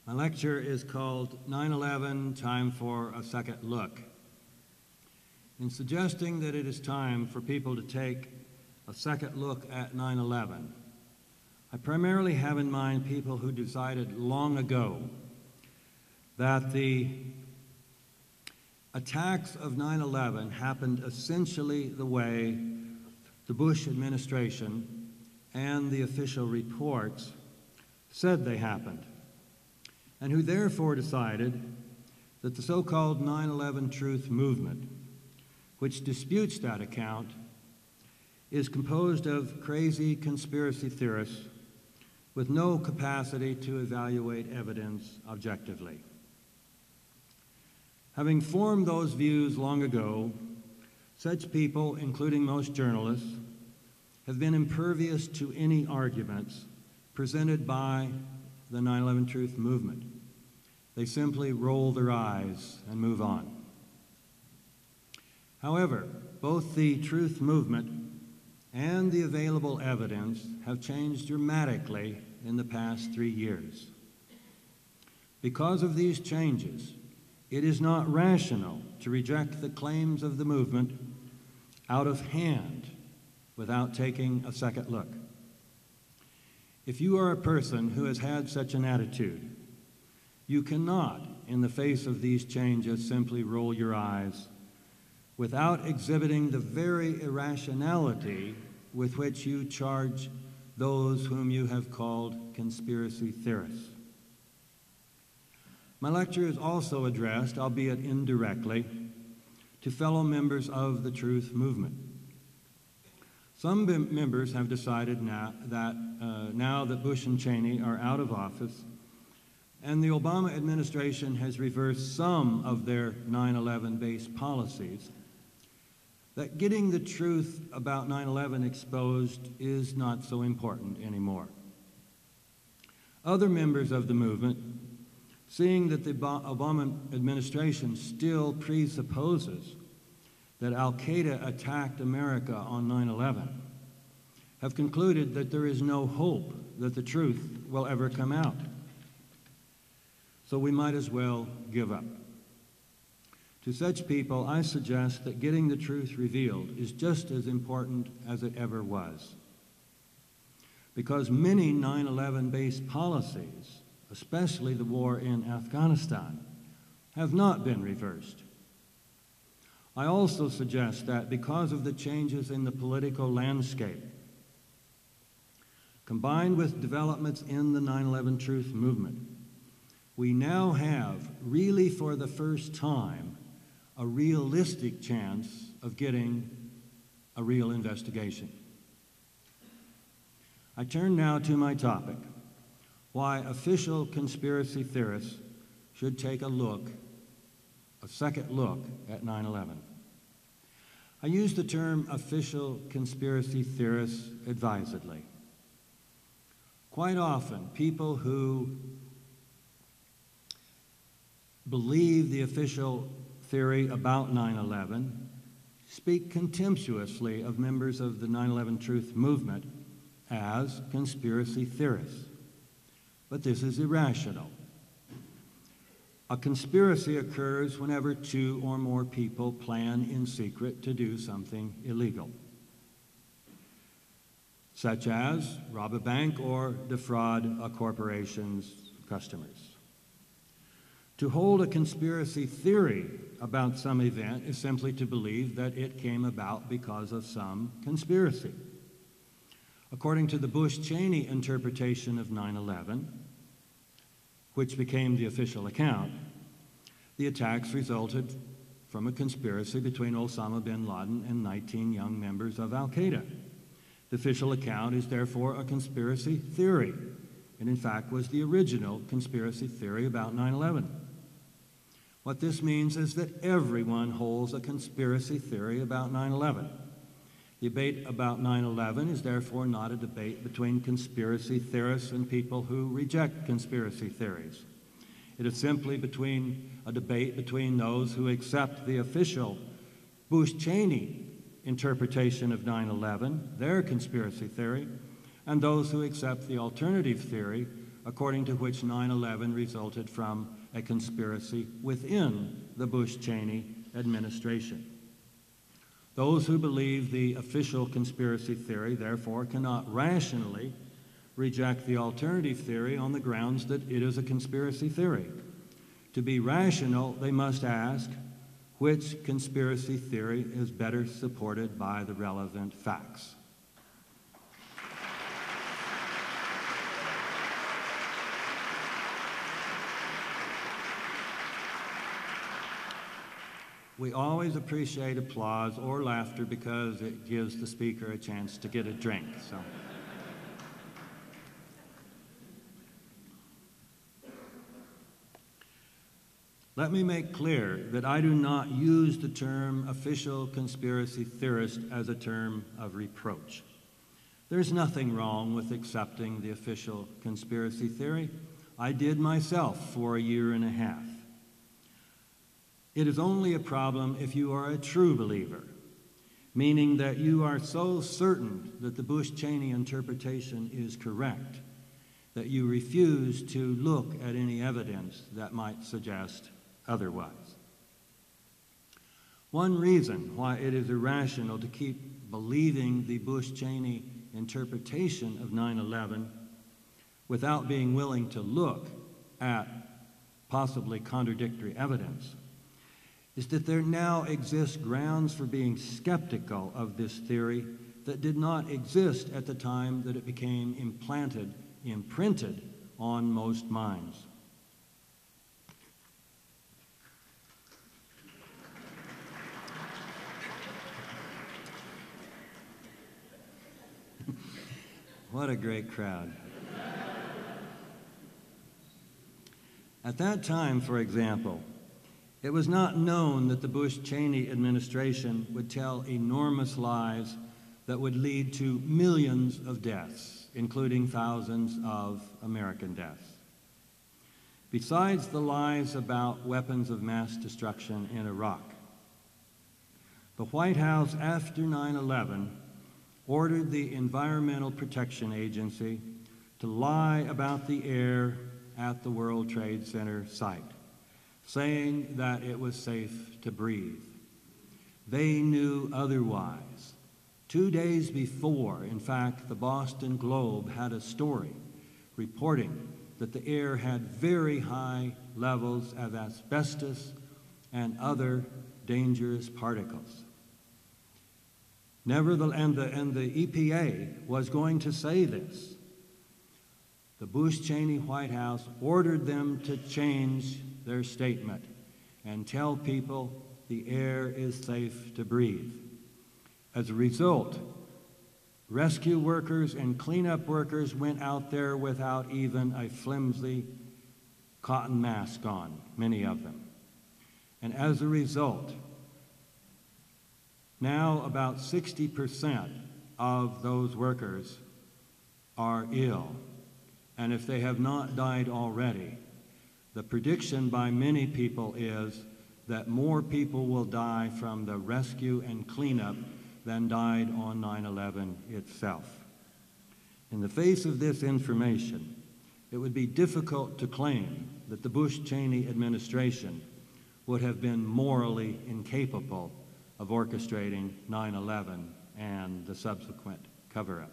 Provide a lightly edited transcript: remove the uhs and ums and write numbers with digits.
My lecture is called 9/11, Time for a Second Look. In suggesting that it is time for people to take a second look at 9/11, I primarily have in mind people who decided long ago that the attacks of 9/11 happened essentially the way the Bush administration and the official reports said they happened, and who therefore decided that the so-called 9/11 truth movement, which disputes that account, is composed of crazy conspiracy theorists with no capacity to evaluate evidence objectively. Having formed those views long ago, such people, including most journalists, have been impervious to any arguments presented by the 9/11 truth movement. They simply roll their eyes and move on. However, both the truth movement and the available evidence have changed dramatically in the past 3 years. Because of these changes, it is not rational to reject the claims of the movement out of hand without taking a second look. If you are a person who has had such an attitude, you cannot, in the face of these changes, simply roll your eyes without exhibiting the very irrationality with which you charge those whom you have called conspiracy theorists. My lecture is also addressed, albeit indirectly, to fellow members of the truth movement. Some members have decided now that Bush and Cheney are out of office and the Obama administration has reversed some of their 9/11-based policies, that getting the truth about 9/11 exposed is not so important anymore. Other members of the movement, seeing that the Obama administration still presupposes that Al-Qaeda attacked America on 9/11, have concluded that there is no hope that the truth will ever come out. So we might as well give up. To such people, I suggest that getting the truth revealed is just as important as it ever was, because many 9/11-based policies, especially the war in Afghanistan, have not been reversed. I also suggest that because of the changes in the political landscape, combined with developments in the 9/11 truth movement, we now have, really for the first time, a realistic chance of getting a real investigation. I turn now to my topic, why official conspiracy theorists should take a second look at 9/11. I use the term official conspiracy theorists advisedly. Quite often, people who believe the official theory about 9/11 speak contemptuously of members of the 9/11 truth movement as conspiracy theorists. But this is irrational. A conspiracy occurs whenever two or more people plan in secret to do something illegal, such as rob a bank or defraud a corporation's customers. To hold a conspiracy theory about some event is simply to believe that it came about because of some conspiracy. According to the Bush-Cheney interpretation of 9/11, which became the official account, the attacks resulted from a conspiracy between Osama bin Laden and 19 young members of Al-Qaeda. The official account is therefore a conspiracy theory, and in fact was the original conspiracy theory about 9/11. What this means is that everyone holds a conspiracy theory about 9/11. The debate about 9/11 is therefore not a debate between conspiracy theorists and people who reject conspiracy theories. It is simply a debate between those who accept the official Bush-Cheney interpretation of 9/11, their conspiracy theory, and those who accept the alternative theory according to which 9/11 resulted from a conspiracy within the Bush-Cheney administration. Those who believe the official conspiracy theory, therefore, cannot rationally reject the alternative theory on the grounds that it is a conspiracy theory. To be rational, they must ask, which conspiracy theory is better supported by the relevant facts? We always appreciate applause or laughter because it gives the speaker a chance to get a drink. So. Let me make clear that I do not use the term official conspiracy theorist as a term of reproach. There's nothing wrong with accepting the official conspiracy theory. I did myself for a year and a half. It is only a problem if you are a true believer, meaning that you are so certain that the Bush-Cheney interpretation is correct that you refuse to look at any evidence that might suggest otherwise. One reason why it is irrational to keep believing the Bush-Cheney interpretation of 9/11 without being willing to look at possibly contradictory evidence is that there now exists grounds for being skeptical of this theory that did not exist at the time that it became imprinted on most minds. What a great crowd. At that time, for example, it was not known that the Bush-Cheney administration would tell enormous lies that would lead to millions of deaths, including thousands of American deaths. Besides the lies about weapons of mass destruction in Iraq, the White House after 9/11 ordered the Environmental Protection Agency to lie about the air at the World Trade Center site, saying that it was safe to breathe. They knew otherwise. 2 days before, in fact, the Boston Globe had a story reporting that the air had very high levels of asbestos and other dangerous particles. Nevertheless, and the EPA was going to say this. The Bush-Cheney White House ordered them to change their statement and tell people the air is safe to breathe. As a result, rescue workers and cleanup workers went out there without even a flimsy cotton mask on, many of them. And as a result, now about 60% of those workers are ill. And if they have not died already, the prediction by many people is that more people will die from the rescue and cleanup than died on 9/11 itself. In the face of this information, it would be difficult to claim that the Bush-Cheney administration would have been morally incapable of orchestrating 9/11 and the subsequent cover-up.